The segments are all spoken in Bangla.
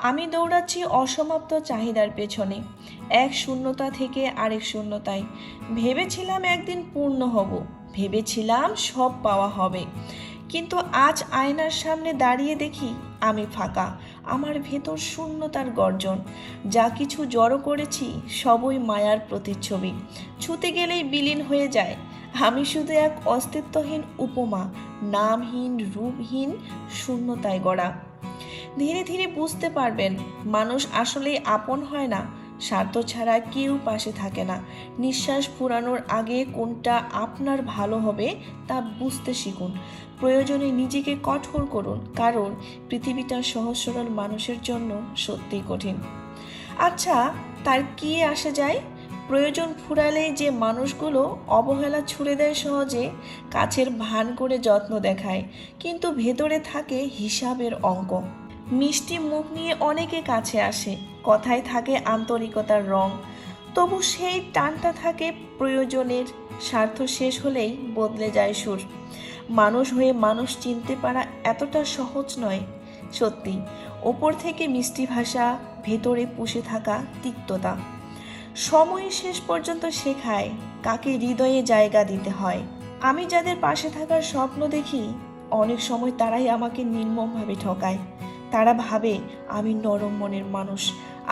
আমি দৌড়াচ্ছি অসমাপ্ত চাহিদার পেছনে, এক শূন্যতা থেকে আরেক শূন্যতায়। ভেবেছিলাম একদিন পূর্ণ হব, ভেবেছিলাম সব পাওয়া হবে, কিন্তু আজ আয়নার সামনে দাঁড়িয়ে দেখি আমি ফাঁকা। আমার ভেতর শূন্যতার গর্জন। যা কিছু জড়ো করেছি সবই মায়ার প্রতিচ্ছবি, ছুতে গেলেই বিলীন হয়ে যায়। আমি শুধু এক অস্তিত্বহীন উপমা, নামহীন রূপহীন শূন্যতায় গড়া। ধীরে ধীরে বুঝতে পারবেন, মানুষ আসলেই আপন হয় না, স্বার্থ ছাড়া কেউ পাশে থাকে না। নিঃশ্বাস ফুরানোর আগে কোনটা আপনার ভালো হবে তা বুঝতে শিখুন। প্রয়োজনে নিজেকে কঠোর করুন, কারণ পৃথিবীটা সহজ সরল মানুষের জন্য সত্যিই কঠিন। আচ্ছা, তার কি আসে যায়? প্রয়োজন ফুরালেই যে মানুষগুলো অবহেলা ছুড়ে দেয় সহজে, কাছের ভান করে যত্ন দেখায়, কিন্তু ভেতরে থাকে হিসাবের অঙ্ক। মিষ্টি মুখ নিয়ে অনেকে কাছে আসে, কথায় থাকে আন্তরিকতার রং, তবু সেই টানটা থাকে প্রয়োজনের। স্বার্থ শেষ হলেই বদলে যায় সুর। মানুষ হয়ে মানুষ চিনতে পারা এতটা সহজ নয়। সত্যি, ওপর থেকে মিষ্টি ভাষা, ভেতরে পুষে থাকা তিক্ততা। সময় শেষ পর্যন্ত শেখায় কাকে হৃদয়ে জায়গা দিতে হয়। আমি যাদের পাশে থাকার স্বপ্ন দেখি, অনেক সময় তারাই আমাকে নির্মমভাবে ঠকায়। তারা ভাবে আমি নরম মনের মানুষ,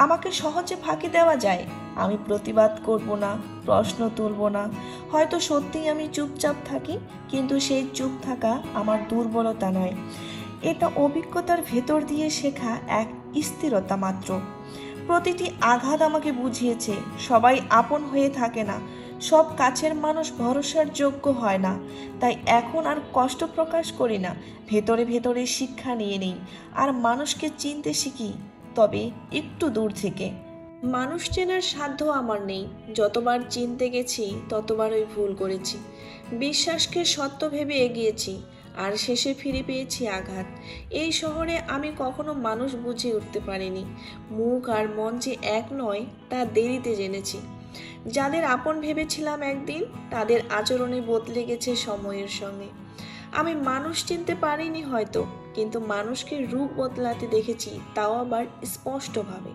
আমাকে সহজে ফাঁকি দেওয়া যায়। আমি প্রতিবাদ করব না, প্রশ্ন তুলব না। হয়তো সত্যিই আমি চুপচাপ থাকি, কিন্তু সেই চুপ থাকা আমার দুর্বলতা নয়, এটা অভিজ্ঞতার ভেতর দিয়ে শেখা এক স্থিরতা মাত্র। প্রতিটি আঘাত আমাকে বুঝিয়েছে সবাই আপন হয়ে থাকে না, সব কাছের মানুষ ভরসার যোগ্য হয় না। তাই এখন আর কষ্ট প্রকাশ করি না, ভেতরে ভেতরে শিক্ষা নিয়ে নেই, আর মানুষকে চিনতে শিখি, তবে একটু দূর থেকে। মানুষ চেনার সাধ্য আমার নেই, যতবার চিনতে গেছি ততবারই ভুল করেছি। বিশ্বাসকে সত্য ভেবে এগিয়েছি, আর শেষে ফিরে পেয়েছি আঘাত। এই শহরে আমি কখনো মানুষ বুঝে উঠতে পারিনি। মুখ আর মন যে এক নয় তা দেরিতে জেনেছি। যাদের আপন ভেবেছিলাম একদিন, তাদের আচরণে বদলে গেছে সময়ের সঙ্গে। আমি মানুষ চিনতে পারিনি হয়তো, কিন্তু মানুষকে রূপ বদলাতে দেখেছি, তাও আবার স্পষ্টভাবে।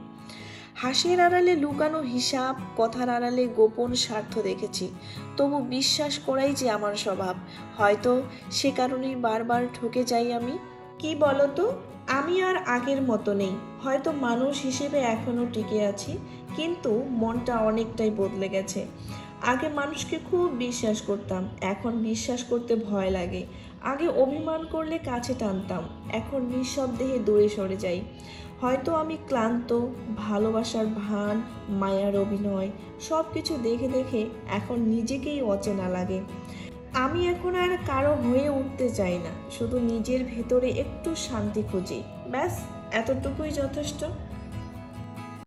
হাসির আড়ালে লুকানো হিসাব, কথার আড়ালে গোপন স্বার্থ দেখেছি। তবু বিশ্বাস করাই যে আমার স্বভাব। হয়তো সে কারণেই বারবার ঠকে যাই আমি। কি বলতো, আমি আর আগের মতো নেই। হয়তো মানুষ হিসেবে এখনো টিকে আছি, কিন্তু মনটা অনেকটাই বদলে গেছে। আগে মানুষকে খুব বিশ্বাস করতাম, এখন বিশ্বাস করতে ভয় লাগে। আগে অভিমান করলে কাছে টানতাম, এখন নিঃশব্দে দূরে সরে যাই। হয়তো আমি ক্লান্ত, ভালোবাসার ভান, মায়ার অভিনয়, সব কিছু দেখে দেখে এখন নিজেকেই অচেনা লাগে। আমি এখন আর কারো হয়ে উঠতে চাই না, শুধু নিজের ভেতরে একটু শান্তি খুঁজি। ব্যাস, এতটুকুই যথেষ্ট।